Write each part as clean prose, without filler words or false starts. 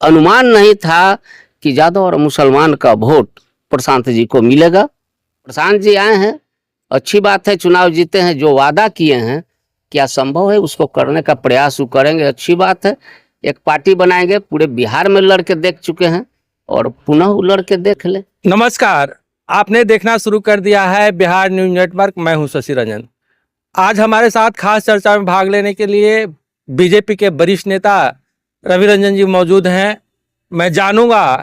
अनुमान नहीं था कि यादव और मुसलमान का वोट प्रशांत जी को मिलेगा। प्रशांत जी आए हैं, अच्छी बात है, चुनाव जीते हैं, जो वादा किए हैं क्या संभव है उसको करने का प्रयास वो करेंगे, अच्छी बात है। एक पार्टी बनाएंगे, पूरे बिहार में लड़के देख चुके हैं और पुनः वो लड़के देख ले। नमस्कार, आपने देखना शुरू कर दिया है बिहार न्यूज नेटवर्क। मैं हूं शशि रंजन। आज हमारे साथ खास चर्चा में भाग लेने के लिए बीजेपी के वरिष्ठ नेता रवि रंजन जी मौजूद हैं। मैं जानूंगा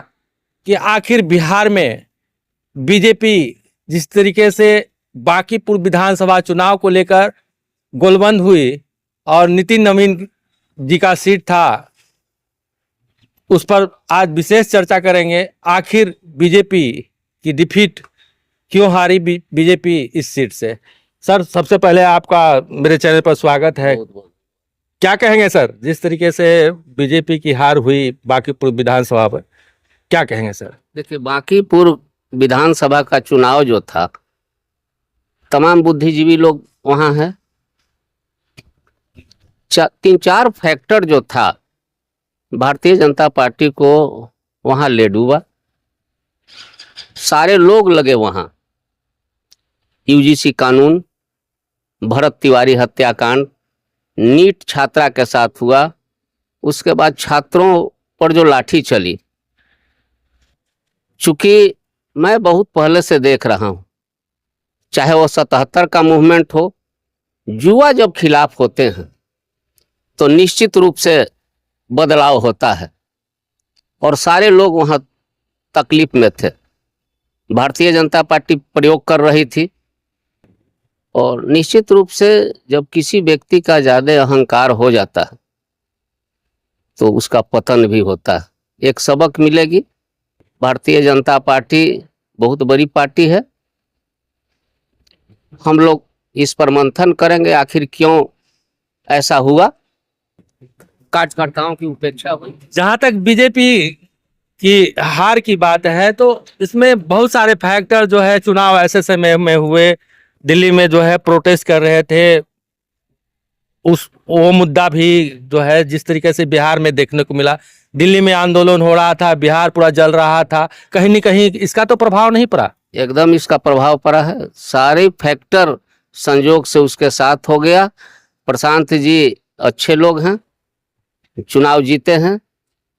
कि आखिर बिहार में बीजेपी जिस तरीके से बांकीपुर विधानसभा चुनाव को लेकर गोलबंद हुई और नितिन नवीन जी का सीट था, उस पर आज विशेष चर्चा करेंगे। आखिर बीजेपी की डिफीट क्यों हारी बीजेपी इस सीट से। सर, सबसे पहले आपका मेरे चैनल पर स्वागत है। क्या कहेंगे सर, जिस तरीके से बीजेपी की हार हुई बांकीपुर विधानसभा पर, क्या कहेंगे सर? देखिए, बांकीपुर विधानसभा का चुनाव जो था, तमाम बुद्धिजीवी लोग वहां हैं। 3-4 फैक्टर जो था भारतीय जनता पार्टी को वहां ले डूबा। सारे लोग लगे वहां। यूजीसी कानून, भरत तिवारी हत्याकांड, नीट छात्रा के साथ हुआ, उसके बाद छात्रों पर जो लाठी चली। चूंकि मैं बहुत पहले से देख रहा हूं, चाहे वो 77 का मूवमेंट हो, युवा जब खिलाफ होते हैं तो निश्चित रूप से बदलाव होता है और सारे लोग वहां तकलीफ में थे। भारतीय जनता पार्टी प्रयोग कर रही थी और निश्चित रूप से जब किसी व्यक्ति का ज्यादा अहंकार हो जाता है तो उसका पतन भी होता है। एक सबक मिलेगी। भारतीय जनता पार्टी बहुत बड़ी पार्टी है। हम लोग इस पर मंथन करेंगे आखिर क्यों ऐसा हुआ। कार्यकर्ताओं की उपेक्षा हुई। जहां तक बीजेपी की हार की बात है तो इसमें बहुत सारे फैक्टर जो है, चुनाव ऐसे समय में हुए, दिल्ली में जो है प्रोटेस्ट कर रहे थे, वो मुद्दा भी जो है जिस तरीके से बिहार में देखने को मिला। दिल्ली में आंदोलन हो रहा था, बिहार पूरा जल रहा था, कहीं न कहीं इसका तो प्रभाव नहीं पड़ा? एकदम इसका प्रभाव पड़ा है। सारे फैक्टर संयोग से उसके साथ हो गया। प्रशांत जी अच्छे लोग हैं, चुनाव जीते हैं।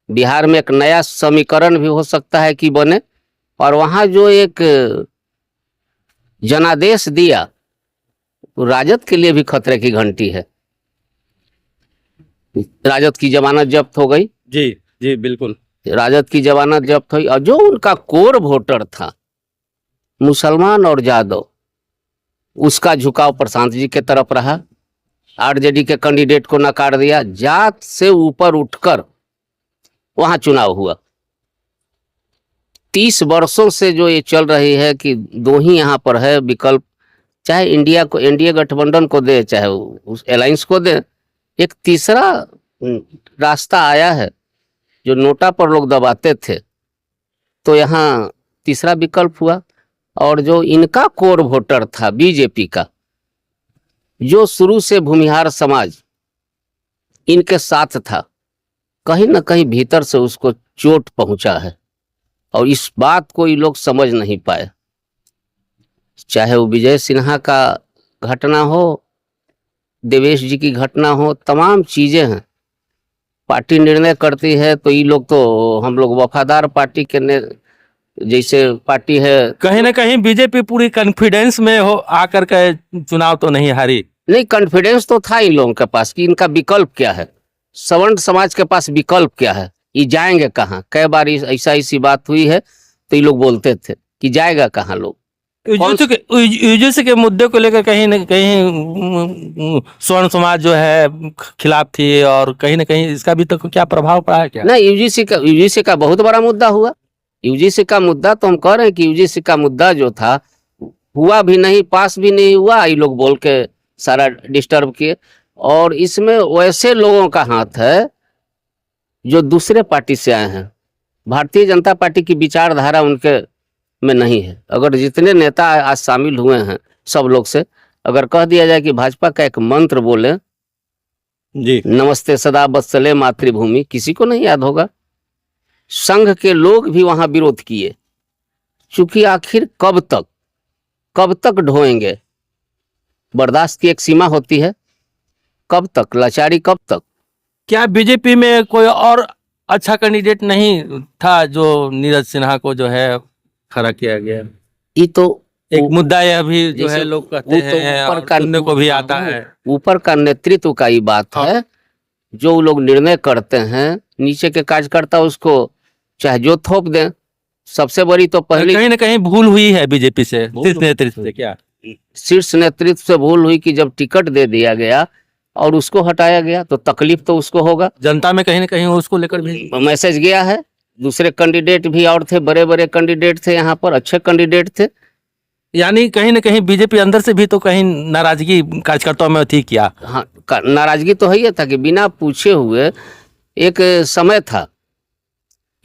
बिहार में एक नया समीकरण भी हो सकता है कि बने, और वहां जो एक जनादेश दिया तो राजद के लिए भी खतरे की घंटी है। राजद की जमानत जब्त हो गई। जी जी बिल्कुल, राजद की जमानत जब्त हुई और जो उनका कोर वोटर था मुसलमान और यादव, उसका झुकाव प्रशांत जी के तरफ रहा। आरजेडी के कैंडिडेट को नकार दिया। जात से ऊपर उठकर वहां चुनाव हुआ। 30 वर्षों से जो ये चल रही है कि दो ही यहाँ पर है विकल्प, चाहे इंडिया को, एनडीए गठबंधन को दे, चाहे उस अलायंस को दे, एक तीसरा रास्ता आया है। जो नोटा पर लोग दबाते थे तो यहाँ तीसरा विकल्प हुआ। और जो इनका कोर वोटर था बीजेपी का, जो शुरू से भूमिहार समाज इनके साथ था, कहीं ना कहीं भीतर से उसको चोट पहुंचा है और इस बात को ये लोग समझ नहीं पाए। चाहे वो विजय सिन्हा का घटना हो, देवेश जी की घटना हो, तमाम चीजें हैं। पार्टी निर्णय करती है तो ये लोग, तो हम लोग वफादार पार्टी के जैसे पार्टी है। कहीं ना कहीं बीजेपी पूरी कॉन्फिडेंस में हो आकर के चुनाव तो नहीं हारी। नहीं, कॉन्फिडेंस तो था इन लोगों के पास कि इनका विकल्प क्या है, सवर्ण समाज के पास विकल्प क्या है, ये जाएंगे कहाँ। कई बार ऐसी बात हुई है तो ये लोग बोलते थे कि जाएगा कहाँ लोग। यूजीसी के मुद्दे को लेकर कहीं न कहीं स्वर्ण समाज जो है खिलाफ थी, और कहीं ना कहीं इसका भी तो क्या प्रभाव पड़ा है क्या? नहीं, यूजीसी का बहुत बड़ा मुद्दा हुआ। यूजीसी का मुद्दा तो हम कह रहे हैं कि यूजीसी का मुद्दा जो था हुआ भी नहीं, पास भी नहीं हुआ। ये लोग बोल के सारा डिस्टर्ब किए। और इसमें वैसे लोगों का हाथ है जो दूसरे पार्टी से आए हैं। भारतीय जनता पार्टी की विचारधारा उनके में नहीं है। अगर जितने नेता आज शामिल हुए हैं सब लोग से अगर कह दिया जाए कि भाजपा का एक मंत्र बोले जी, नमस्ते सदा बत्सले मातृभूमि, किसी को नहीं याद होगा। संघ के लोग भी वहां विरोध किए, चूंकि आखिर कब तक ढोएंगे, बर्दाश्त की एक सीमा होती है, कब तक लाचारी, कब तक। क्या बीजेपी में कोई और अच्छा कैंडिडेट नहीं था जो नीरज सिन्हा को जो है खड़ा किया गया? ये तो एक मुद्दा यह भी जो जैसे है लोग कहते वो तो हैं ऊपर और का सुनने को भी आता है। ऊपर का नेतृत्व का ही बात हाँ। है, जो लोग निर्णय करते हैं, नीचे के कार्यकर्ता उसको चाहे जो थोप दें। सबसे बड़ी तो पहली कहीं ना कहीं भूल हुई है बीजेपी से, शीर्ष नेतृत्व से। क्या शीर्ष नेतृत्व से भूल हुई कि जब टिकट दे दिया गया और उसको हटाया गया तो तकलीफ तो उसको होगा। जनता में कहीं ना कहीं उसको लेकर भी मैसेज गया है। दूसरे कैंडिडेट भी और थे, बड़े बड़े कैंडिडेट थे, यहाँ पर अच्छे कैंडिडेट थे। यानी कहीं ना कहीं बीजेपी अंदर से भी तो कहीं नाराजगी कार्यकर्ताओं में थी। क्या हाँ, नाराजगी तो है ही था कि बिना पूछे हुए एक समय था,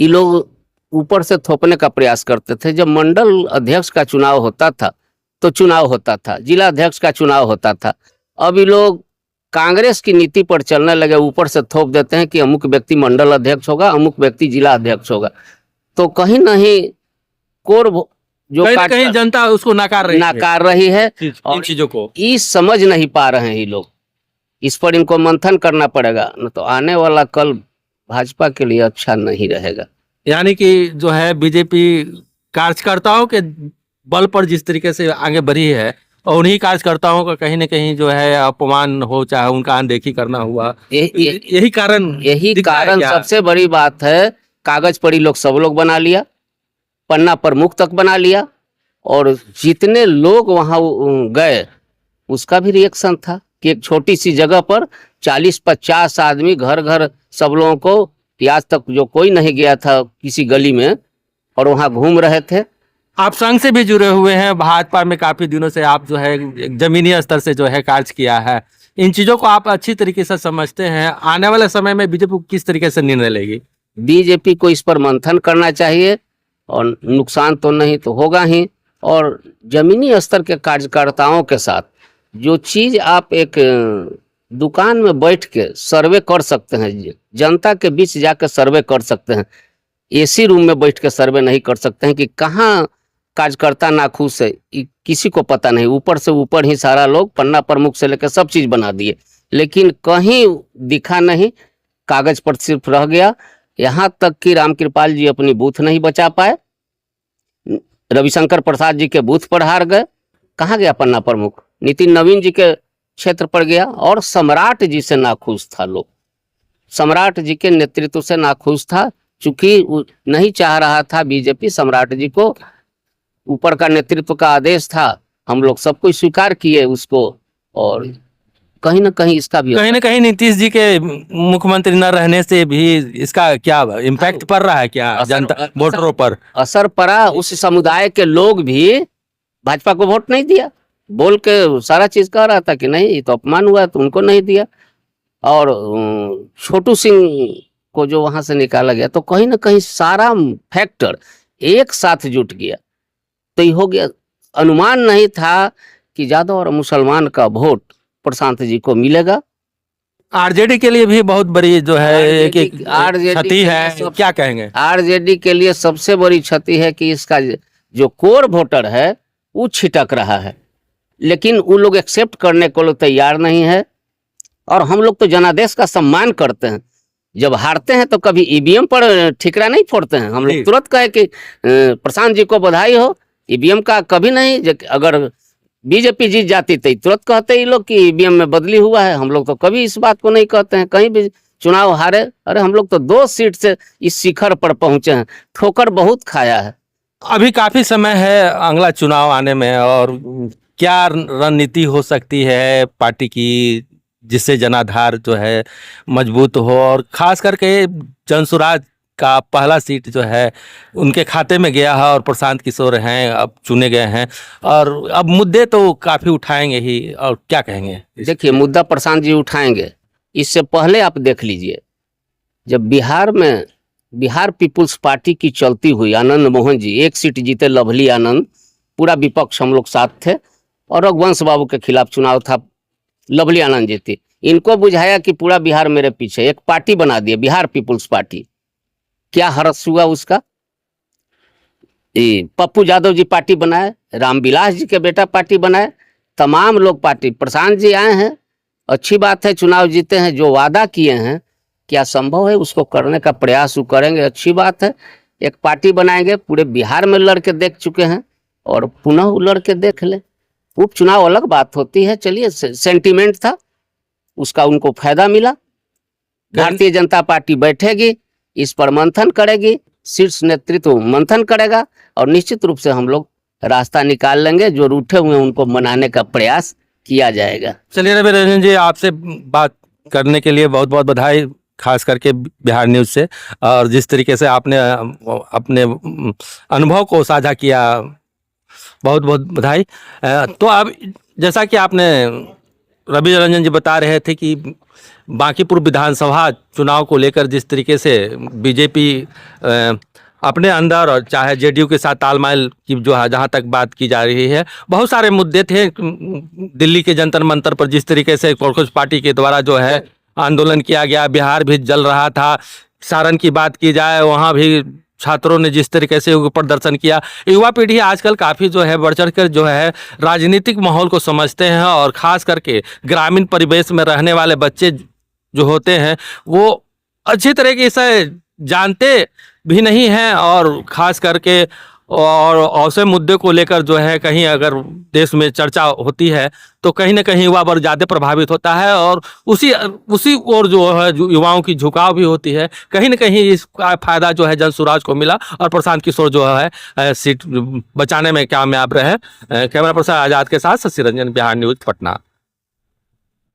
ये लोग ऊपर से थोपने का प्रयास करते थे। जब मंडल अध्यक्ष का चुनाव होता था तो चुनाव होता था, जिला अध्यक्ष का चुनाव होता था। अब ये लोग कांग्रेस की नीति पर चलने लगे, ऊपर से थोप देते हैं कि अमुक व्यक्ति मंडल अध्यक्ष होगा, अमुक व्यक्ति जिला अध्यक्ष होगा। तो कहीं नहीं कोर जो कहीं ना कहीं जनता उसको नकार रही है और इन चीजों को ये समझ नहीं पा रहे हैं ये लोग। इस पर इनको मंथन करना पड़ेगा, न तो आने वाला कल भाजपा के लिए अच्छा नहीं रहेगा। यानी कि जो है बीजेपी कार्यकर्ताओं के बल पर जिस तरीके से आगे बढ़ी है और उन्हीं कार्यकर्ताओं का कहीं ना कहीं जो है अपमान हो, चाहे उनका अनदेखी करना हुआ, यही कारण सबसे बड़ी बात है। कागज पर ही लोग सब लोग बना लिया, पन्ना प्रमुख तक बना लिया, और जितने लोग वहां गए उसका भी रिएक्शन था कि एक छोटी सी जगह पर 40-50 आदमी घर घर सब लोगों को, आज तक जो कोई नहीं गया था किसी गली में, और वहां घूम रहे थे। आप संघ से भी जुड़े हुए हैं, भाजपा में काफी दिनों से आप जो है एक जमीनी स्तर से जो है कार्य किया है, इन चीजों को आप अच्छी तरीके से समझते हैं। आने वाले समय में बीजेपी किस तरीके से निर्णय लेगी? बीजेपी को इस पर मंथन करना चाहिए, और नुकसान तो नहीं तो होगा ही। और जमीनी स्तर के कार्यकर्ताओं के साथ जो चीज आप एक दुकान में बैठ के सर्वे कर सकते हैं, जनता के बीच जाकर सर्वे कर सकते हैं, एसी रूम में बैठ के सर्वे नहीं कर सकते हैं कि कहाँ कार्यकर्ता नाखुश है, किसी को पता नहीं। ऊपर से ऊपर ही सारा लोग पन्ना प्रमुख से लेकर सब चीज बना दिए, लेकिन कहीं दिखा नहीं, कागज पर सिर्फ रह गया। यहाँ तक कि रामकृपाल जी अपनी बूथ नहीं बचा पाए, रविशंकर प्रसाद जी के बूथ पर हार गए। कहाँ गया पन्ना प्रमुख? नितिन नवीन जी के क्षेत्र पर गया। और सम्राट जी से नाखुश था लोग, सम्राट जी के नेतृत्व से नाखुश था, चूंकि नहीं चाह रहा था बीजेपी सम्राट जी को। ऊपर का नेतृत्व का आदेश था, हम लोग सब कुछ स्वीकार किए उसको, और कहीं ना कहीं इसका भी कहीं ना कहीं नीतीश जी के मुख्यमंत्री न रहने से भी इसका क्या इम्पैक्ट पड़ रहा है? क्या जनता वोटरों पर असर पड़ा? उस समुदाय के लोग भी भाजपा को वोट नहीं दिया, बोल के सारा चीज कह रहा था कि नहीं ये तो अपमान हुआ, तो उनको नहीं दिया। और छोटू सिंह को जो वहां से निकाला गया, तो कहीं ना कहीं सारा फैक्टर एक साथ जुट गया, तो ये हो गया। अनुमान नहीं था कि यादव और मुसलमान का वोट प्रशांत जी को मिलेगा। आरजेडी के लिए भी बहुत बड़ी जो है एक क्षति है, क्या कहेंगे? आरजेडी के लिए सबसे बड़ी क्षति है कि इसका जो कोर वोटर है वो छिटक रहा है, लेकिन वो लोग एक्सेप्ट करने को तैयार नहीं है। और हम लोग तो जनादेश का सम्मान करते हैं, जब हारते हैं तो कभी ईवीएम पर ठिकरा नहीं फोड़ते हैं। हम लोग तुरंत कहे कि प्रशांत जी को बधाई हो, ईवीएम का कभी नहीं। अगर बीजेपी जीत जाती तो तुरंत कहते ही लोग कि ईवीएम में बदली हुआ है। हम लोग तो कभी इस बात को नहीं कहते हैं, कहीं भी चुनाव हारे। अरे हम लोग तो 2 सीट से इस शिखर पर पहुंचे हैं, ठोकर बहुत खाया है। अभी काफी समय है अगला चुनाव आने में, और क्या रणनीति हो सकती है पार्टी की जिससे जनाधार जो है मजबूत हो, और खास करके जनसुराज का पहला सीट जो है उनके खाते में गया है और प्रशांत किशोर हैं अब चुने गए हैं, और अब मुद्दे तो काफी उठाएंगे ही, और क्या कहेंगे? देखिए, मुद्दा प्रशांत जी उठाएंगे। इससे पहले आप देख लीजिए, जब बिहार पीपुल्स पार्टी की चलती हुई आनंद मोहन जी 1 सीट जीते, लवली आनंद, पूरा विपक्ष हम लोग साथ थे, और रघुवंश बाबू के खिलाफ चुनाव था, लवली आनंद जीती। इनको बुझाया कि पूरा बिहार मेरे पीछे, एक पार्टी बना दिए बिहार पीपुल्स पार्टी। क्या हर्ष हुआ उसका। ये पप्पू यादव जी पार्टी बनाए, रामविलास जी के बेटा पार्टी बनाए, तमाम लोग पार्टी, प्रशांत जी आए हैं, अच्छी बात है, चुनाव जीते हैं, जो वादा किए हैं क्या संभव है उसको करने का प्रयास वो करेंगे, अच्छी बात है। एक पार्टी बनाएंगे, पूरे बिहार में लड़के देख चुके हैं और पुनः वो लड़के देख ले। उपचुनाव अलग बात होती है, चलिए सेंटीमेंट था उसका, उनको फायदा मिला। भारतीय जनता पार्टी बैठेगी, इस पर मंथन करेगी, शीर्ष नेतृत्व मंथन करेगा और निश्चित रूप से हम लोग रास्ता निकाल लेंगे। जो रूठे हुए हैं उनको मनाने का प्रयास किया जाएगा। चलिए रवि रंजन जी, आपसे बात करने के लिए बहुत बहुत बधाई, खास करके बिहार न्यूज़ से, और जिस तरीके से आपने अपने अनुभव को साझा किया, बहुत बहुत बधाई। तो अब जैसा कि आपने रवि रंजन जी बता रहे थे कि बांकीपुर विधानसभा चुनाव को लेकर जिस तरीके से बीजेपी अपने अंदर और चाहे जेडीयू के साथ तालमेल की जो है जहाँ तक बात की जा रही है, बहुत सारे मुद्दे थे दिल्ली के जंतर मंतर पर जिस तरीके से कांग्रेस पार्टी के द्वारा जो है आंदोलन किया गया, बिहार भी जल रहा था। सारण की बात की जाए, वहाँ भी छात्रों ने जिस तरीके से प्रदर्शन किया। युवा पीढ़ी आजकल काफ़ी जो है बढ़ चढ़ कर जो है राजनीतिक माहौल को समझते हैं, और ख़ास करके ग्रामीण परिवेश में रहने वाले बच्चे जो होते हैं वो अच्छी तरीके से जानते भी नहीं हैं, और ख़ास करके और ऐसे मुद्दे को लेकर जो है कहीं अगर देश में चर्चा होती है तो कहीं ना कहीं युवा वर्ग ज़्यादा प्रभावित होता है, और उसी ओर जो है युवाओं की झुकाव भी होती है। कहीं ना कहीं इसका फायदा जो है जनसुराज को मिला, और प्रशांत किशोर जो है सीट बचाने में कामयाब रहे। कैमरा पर्सन आज़ाद के साथ शशि रंजन, बिहार न्यूज़, पटना।